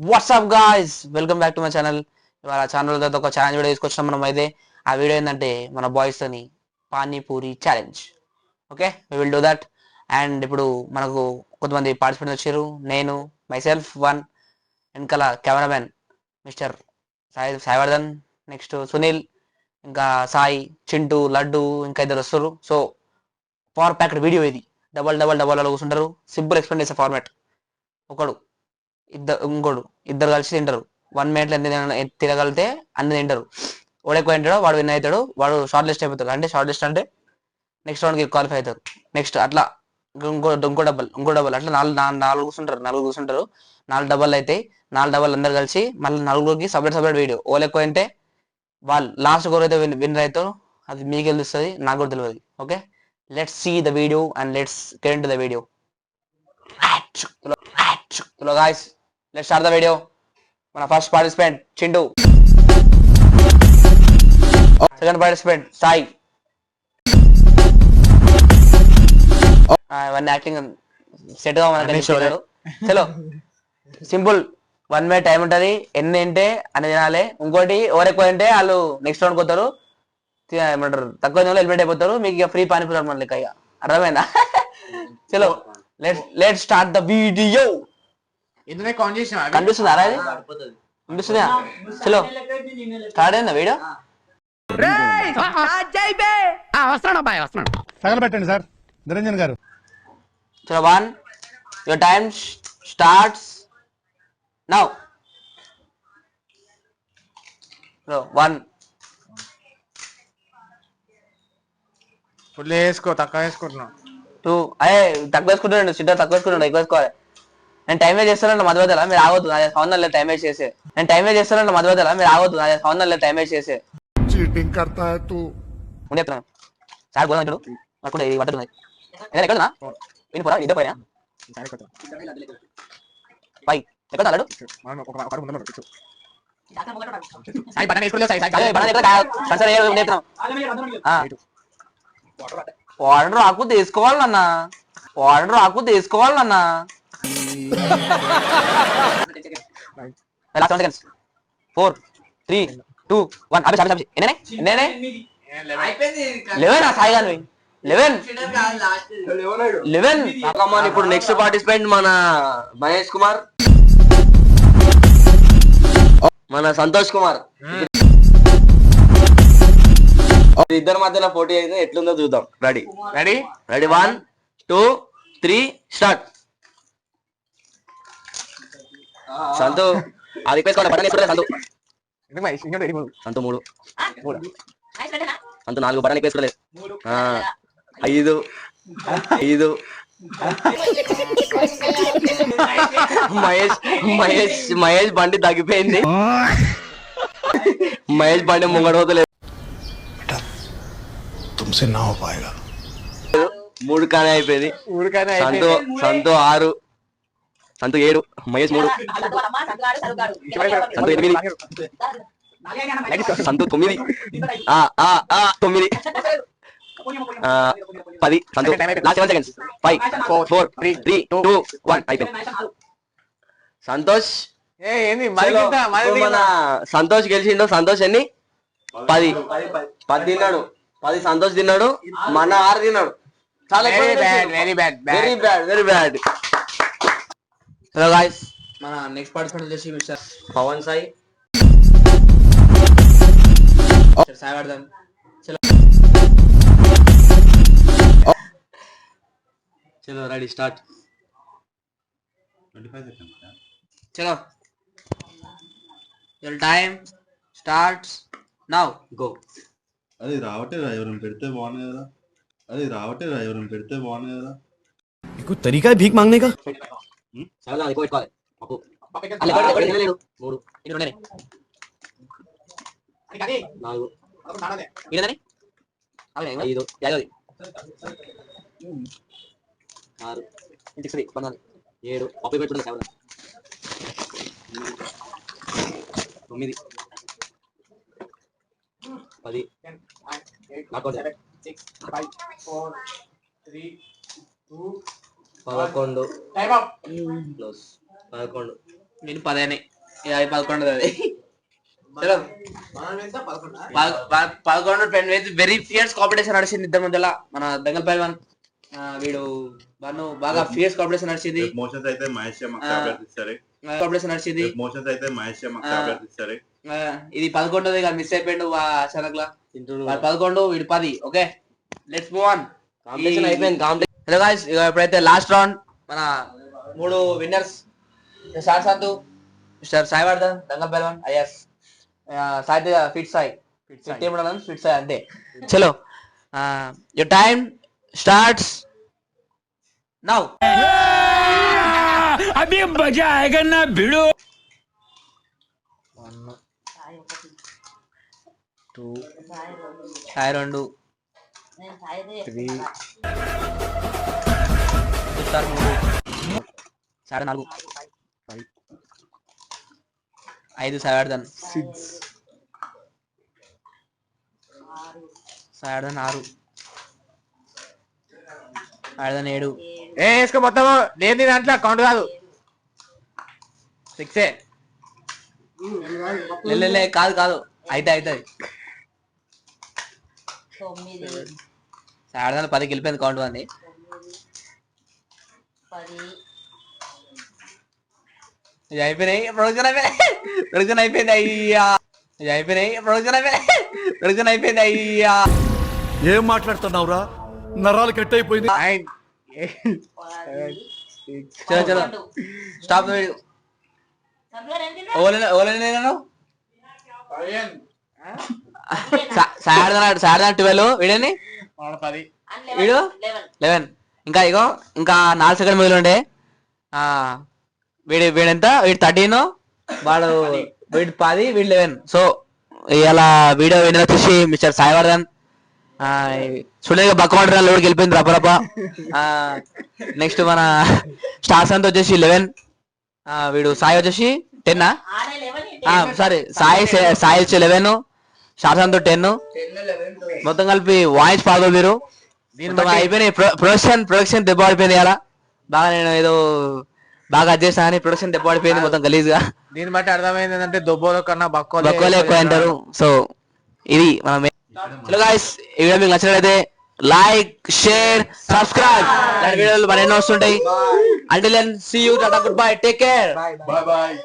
WhatsApp guys, welcome back to my channel. ఇవాళ channel తర్వాత ఒక ఛాలెంజ్ వీడియో తీసుకొచ్చాం మనం. అయితే ఆ వీడియో ఏంటంటే మన బాయ్స్ తోని panipuri challenge. Okay, we will do that. And ఇప్పుడు మనకు కొంతమంది పార్టిసిపెంట్స్ వచ్చారు. నేను మైసెల్ఫ్ వన్, వెనకాల cameraman mister Saivardhan, next Sunil, ఇంకా సాయి, చింటూ, లడ్డు, ఇంకా ఇద్దరు వస్తారు. సో పవర్ ప్యాక్డ్ వీడియో ఇది. డబల్ డబల్ డబల్ అలా కూర్చుంటారు. సింపుల్ ఎక్స్ప్లెయిన్ చేసే ఫార్మాట్. ఒకడు ఇంకోడు ఇద్దరు కలిసి తింటారు. 1 minute ఎన్ని తినగలిగితే అన్ని తింటారు. వాడు ఎక్కువ తింటాడు వాడు విన్ అవుతాడు. వాడు షార్ట్ లిస్ట్ అయిపోతాడు. అంటే షార్ట్ లిస్ట్ అంటే నెక్స్ట్ రౌండ్కి క్వాలిఫై అవుతారు. నెక్స్ట్ అట్లా ఇంకో డబల్ అట్లా నాలుగు కూర్చుంటారు. 4 డబల్ అవుతాయి. 4 డబల్ అందరు కలిసి మళ్ళీ నలుగురికి సపరేట్ వీడియో. ఓళ్ళు ఎక్కువ అంటే వాళ్ళు లాస్ట్ ఎవరైతే విన్నర్ అవుతారో అది మీకు తెలుస్తుంది, నాకు కూడా తెలియదు. Okay, let's see the video and let's get into the video. Hello guys, let's start the video. మన first participant Chintu, second participant Sai. ఇవన్నీ యాక్టింగ్ సెట్ గా మనకి చలో సింపుల్. 1 minute టైం ఉంటది. ఎన్ని తింటే అన్ని తినాలి. ఇంకోటి ఎవరు ఎక్కువ తింటే వాళ్ళు నెక్స్ట్ రౌండ్ పోతారు. ఏమంటారు, తక్కువ తిన ఎలిమినేట్ అయిపోతారు. మీకు ఇక ఫ్రీ పానీపూరి మన లెక్క. ఇక అర్థమైందా? చలో లెట్స్ స్టార్ట్ ద వీడియో. కనిపిస్తుందా? కనిపిస్తుందా? చలో స్టార్ట్ అయిందా వీడియో? తగలబెట్టండి సార్ నిరంజన్ గారు. చలో 1, your time starts now. 1. Full వేసుకో, తక్కువ వేసుకుంటున్నావు. 2. అయ్యే తక్కువ వేసుకుంటున్నాడు. సిద్ధ తక్కువ వేసుకుంటాడు, ఎక్కువ వేసుకోవాలి. నేను టైం వేస్ట్ చేస్తానంటే మధ్యలో మీరు ఆగొద్దు. అదే సౌండ్ టైం వేస్ట్ చేసే. నేను టైం వేస్ట్ చేస్తానంటే మధ్యలో మీరు ఆగొద్దు. అదే సౌండ్ టైం వేస్ట్ చేసే. చీటింగ్ करता है तू. ముందు చెప్తున్నాను సార్ గోదా అంటాడు. పట్టుకుంటే ఇది పట్టుతుంది. ఏదైనా ఎక్కడున్నా విని పోరా. ఇద్దరు పోయినా పై ఎక్కడ అన్నాడు. ఆర్డర్ ఆకు తీసుకోవాలన్నా. ఆర్డర్ ఆకు తీసుకోవాలన్నా. 4, 3, 2, 1. ఆపేసి ఎన్నే 11 సాయి గారు 11. ఇప్పుడు నెక్స్ట్ పార్టిసిపెంట్ మన మహేష్ కుమార్, మన సంతోష్ కుమార్. ఇద్దరి మధ్యలో పోటీ అయితే ఎట్లుందో చూద్దాం. Ready ready ready 1, 2, 3 start. సంతు అది వేసుకోండి. బటన్ వేసుకుంటే సంతు 3, సంతు 4 బటన్ వేసుకోలేదు. 5 మహేష్ బండి తగ్గిపోయింది. మహేష్ బండి ముంగడవుతలేదు. 3 కానీ అయిపోయింది. సంతు 6, సంతు 7, మహేష్ 3, సంతు 8, సంతు 9, 9, 10. సంతు లాస్ట్ 7 seconds. 5, 4, 3, 2, 1 అయిపోయింది. సంతోష్ మన సంతోష్ గెలిచిండు. సంతోష్ ఎన్ని 10 తిన్నాడు. 10 సంతోష్ తిన్నాడు. మన 6 తిన్నాడు. చాలా వెరీ బ్యాడ్. హలో గాయ్స్, మన నెక్స్ట్ పార్టిసిపెంట్ వచ్చేసి మిస్టర్ పవన్ సాయి, సాయివర్ధన్. చలో రెడీ స్టార్ట్. చలో your time starts now. Go. అది రావట్లేదా? ఎవరైనా పెడితే బాగుంది కదా. कोई तरीका है भीख मांगने का? పెట్టుకోవాలి. 11, 12, నేను 10 అయినాయి. ఇక అవి 11 అది. చలో 11 10 వెరీ ఫియర్స్ కాంపిటీషన్ నడిచింది ఇద్దరి మధ్యలో. మన దంగల్ పైల్వాన్ వీడు బన్ను బాగా ఫియర్స్ కాంపిటీషన్ నడిచింది. మోషన్స్ అయితే మహేష్ మాకు అభ్యర్థిస్తారు. కాంపిటీషన్ నడిచింది. మోషన్స్ అయితే మహేష్ మాకు అభ్యర్థిస్తారు. ఇది 11 మిస్ అయిపోయిండు అచానక్ లా. 11 వీడు 10. Okay let's move on. Competition అయిపోయింది. హలో గాయ్స్, ఇప్పుడైతే లాస్ట్ రౌండ్ మన 3 winners star Santu, mister Saivardhan, Dangal Pailwan, is Sai fit Sai fit Sai అంతే. చలో యువర్ టైం స్టార్ట్స్ నౌ. अभी मजा आएगा ना भिड़ो. 1 2 సాయి 2 3 స్టార్ 3 సాయి 4 5 సాయివర్ధన్ 6 సాయివర్ధన్ 6 సాయివర్ధన్ 7 వేసుకో మొత్తం. నేను దాంట్లో కౌంట్ కాదు. 6 లే కాదు అయితే అవుతుంది. సాయివర్ధన్ 10కి వెళ్ళిపోయింది కౌంట్ అని. ఇది అయిపోయినాయి. ప్రొడక్షన్ అయిపోయింది అయ్యా. ఇది అయిపోయినాయి. ప్రొడక్షన్ అయిపోయింది అయ్యా. ఏం మాట్లాడుతున్నావురా, నరాలు కట్ అయిపోయింది. చలో స్టాప్. సాయంత్రం 12 వీడని 10 వీడు 11. ఇంకా 4 సెకండ్ మిగిలి ఉండే. వీడెంత? వీడు 13, వీడు 10, వీడు 11. సో ఇలా వీడియో విన్నర్ వచ్చేసి మిస్టర్ సాయివర్ధన్. చూడగా బక్కవాడ లోడికి వెళ్ళిపోయింది రపరప. నెక్స్ట్ మన స్టార్స్ అంతా వచ్చేసి 11, వీడు సాయి వచ్చేసి 10. సారీ సాయి వచ్చి 11, స్టార్స్ అంతా 10. మొత్తం కలిపి వాయిస్ పాల్గొ మీరు అయిపోయినాయి. ప్రొడక్షన్ దెబ్బ పడిపోయింది. అలా బాగా నేను ఏదో బాగా అడ్జస్ట్ చేస్తా అని ప్రొడక్షన్ దెబ్బ పడిపోయింది మొత్తం గలీజ్ గా. దీన్ని బట్టి అర్థమైంది ఏంటంటే దొబ్బోల కన్నా బక్కోలే ఎక్కువ అంటారు. సో ఇది మనం. చలో గాయ్స్, ఈ వీడియో మీకు నచ్చినట్లయితే లైక్, షేర్, సబ్స్క్రైబ్. ఇలాంటి వీడియోలు మన ఎన్నో వస్తుంటాయి. Until then, see you, tata, goodbye, take care. Bye bye.